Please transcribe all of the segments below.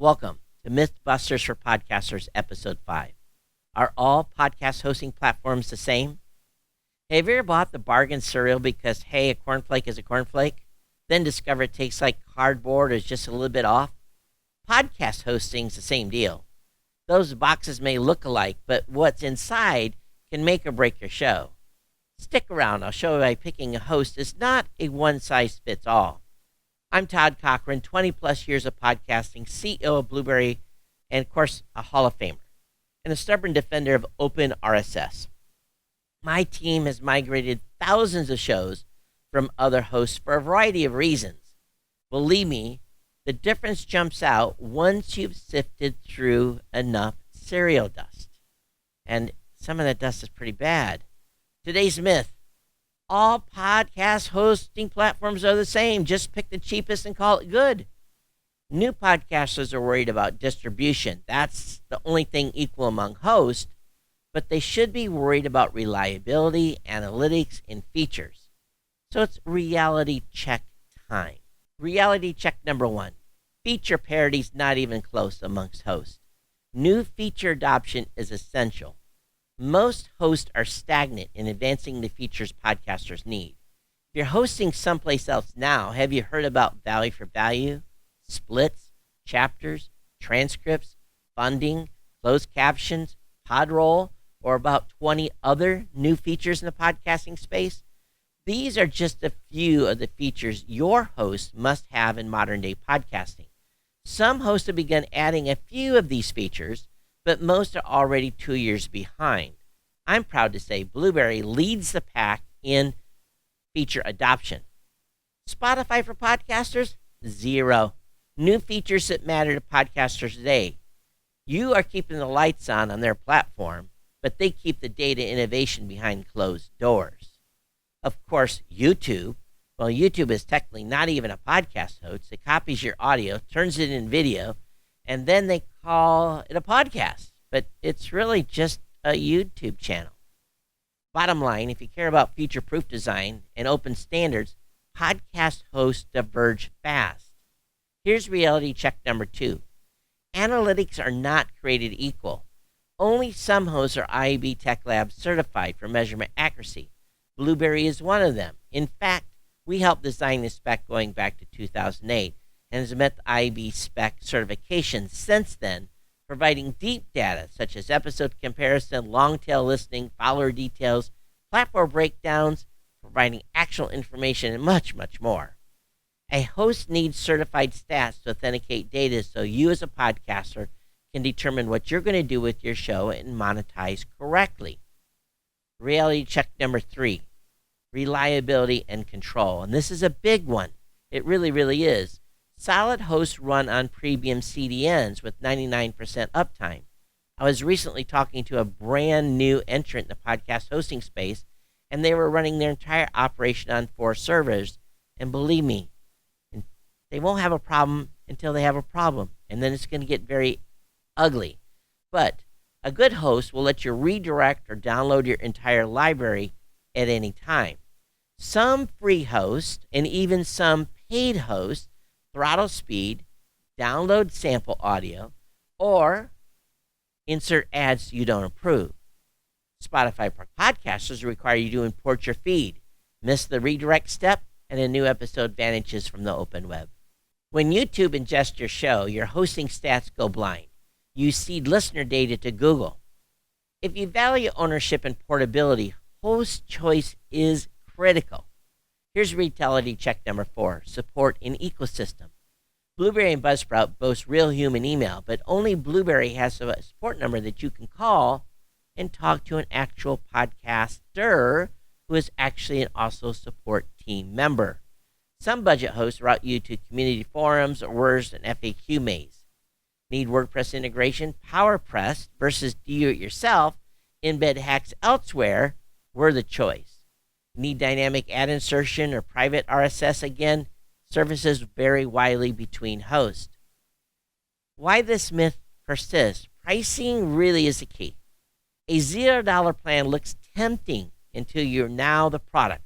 Welcome to Mythbusters for Podcasters, Episode 5. Are all podcast hosting platforms the same? Have you ever bought the bargain cereal because, hey, a cornflake is a cornflake, then discover it tastes like cardboard or is just a little bit off? Podcast hosting's the same deal. Those boxes may look alike, but what's inside can make or break your show. Stick around. I'll show you why picking a host is not a one-size-fits-all. I'm Todd Cochrane, 20-plus years of podcasting, CEO of Blueberry, and, of course, a Hall of Famer, and a stubborn defender of open RSS. My team has migrated thousands of shows from other hosts for a variety of reasons. Believe me, the difference jumps out once you've sifted through enough cereal dust. And some of that dust is pretty bad. Today's myth: all podcast hosting platforms are the same. Just pick the cheapest and call it good. New podcasters are worried about distribution. That's the only thing equal among hosts, but they should be worried about reliability, analytics, and features. So it's reality check time. Reality check number 1. Feature parity's not even close amongst hosts. New feature adoption is essential. Most hosts are stagnant in advancing the features podcasters need. If you're hosting someplace else now, have you heard about value for value, splits, chapters, transcripts, funding, closed captions, podroll, or about 20 other new features in the podcasting space? These are just a few of the features your host must have in modern-day podcasting. Some hosts have begun adding a few of these features, but most are already 2 years behind. I'm proud to say Blueberry leads the pack in feature adoption. Spotify for podcasters? 0. New features that matter to podcasters today. You are keeping the lights on their platform, but they keep the data innovation behind closed doors. Of course, YouTube. Well, YouTube is technically not even a podcast host. It copies your audio, turns it in video, and then they call it a podcast. But it's really just a YouTube channel. Bottom line, if you care about future-proof design and open standards, podcast hosts diverge fast. Here's reality check number 2. Analytics are not created equal. Only some hosts are IAB Tech Lab certified for measurement accuracy. Blueberry is one of them. In fact, we helped design this spec going back to 2008 and has met the IAB spec certification since then, providing deep data such as episode comparison, long-tail listening, follower details, platform breakdowns, providing actual information, and much, much more. A host needs certified stats to authenticate data so you as a podcaster can determine what you're going to do with your show and monetize correctly. Reality check number 3, reliability and control. And this is a big one. It really, really is. Solid hosts run on premium CDNs with 99% uptime. I was recently talking to a brand new entrant in the podcast hosting space, and they were running their entire operation on 4 servers. And believe me, they won't have a problem until they have a problem, and then it's going to get very ugly. But a good host will let you redirect or download your entire library at any time. Some free hosts and even some paid hosts throttle speed, download sample audio, or insert ads you don't approve. Spotify for podcasters require you to import your feed. Miss the redirect step, and a new episode vanishes from the open web. When YouTube ingests your show, your hosting stats go blind. You cede listener data to Google. If you value ownership and portability, host choice is critical. Here's reality check number 4, support in ecosystem. Blueberry and Buzzsprout boast real human email, but only Blueberry has a support number that you can call and talk to an actual podcaster who is actually an also support team member. Some budget hosts route you to community forums or worse, an FAQ maze. Need WordPress integration? PowerPress versus do it yourself, embed hacks elsewhere, we're the choice. Need dynamic ad insertion or private RSS? Again, services vary widely between hosts. Why this myth persists? Pricing really is the key. A $0 plan looks tempting until you're now the product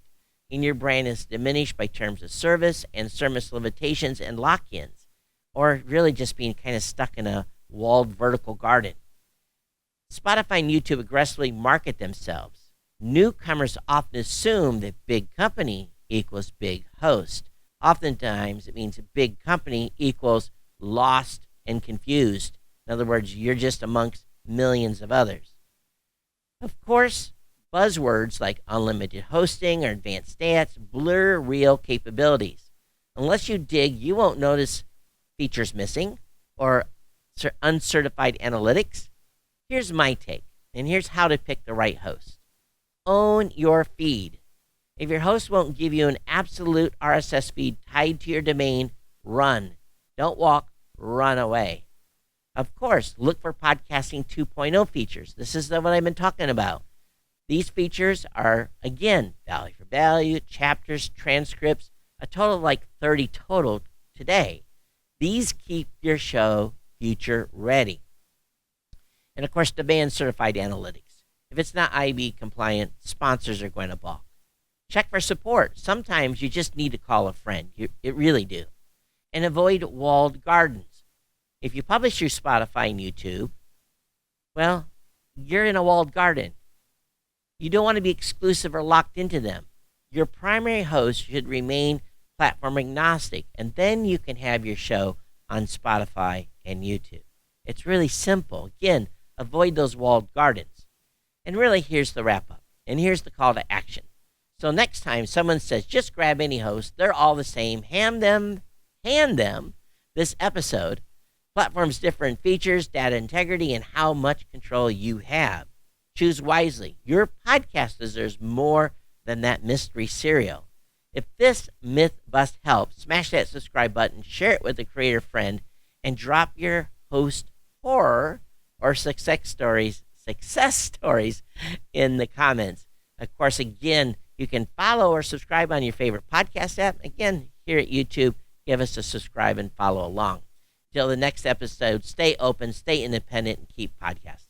and your brand is diminished by terms of service and service limitations and lock-ins. or really just being kind of stuck in a walled vertical garden. Spotify and YouTube aggressively market themselves. Newcomers often assume that big company equals big host. Oftentimes, it means a big company equals lost and confused. In other words, you're just amongst millions of others. Of course, buzzwords like unlimited hosting or advanced stats blur real capabilities. Unless you dig, you won't notice features missing or uncertified analytics. Here's my take, and here's how to pick the right host. Own your feed. If your host won't give you an absolute RSS feed tied to your domain, run. Don't walk, run away. Of course, look for Podcasting 2.0 features. This is what I've been talking about. These features are, again, value for value, chapters, transcripts, a total of like 30 total today. These keep your show future ready. And of course, demand certified analytics. If it's not IB compliant, sponsors are going to balk. Check for support. Sometimes you just need to call a friend. It really do. And avoid walled gardens. If you publish through Spotify and YouTube, well, you're in a walled garden. You don't want to be exclusive or locked into them. Your primary host should remain platform agnostic, and then you can have your show on Spotify and YouTube. It's really simple. Again, avoid those walled gardens. And really, here's the wrap up. And here's the call to action. So next time someone says, just grab any host, they're all the same, hand them this episode. Platforms differ in features, data integrity, and how much control you have. Choose wisely. Your podcast deserves more than that mystery cereal. If this myth bust helps, smash that subscribe button, share it with a creator friend, and drop your host horror or success stories in the comments. Of course, again, you can follow or subscribe on your favorite podcast app. Again, here at YouTube, give us a subscribe and follow along. Till the next episode, stay open, stay independent, and keep podcasting.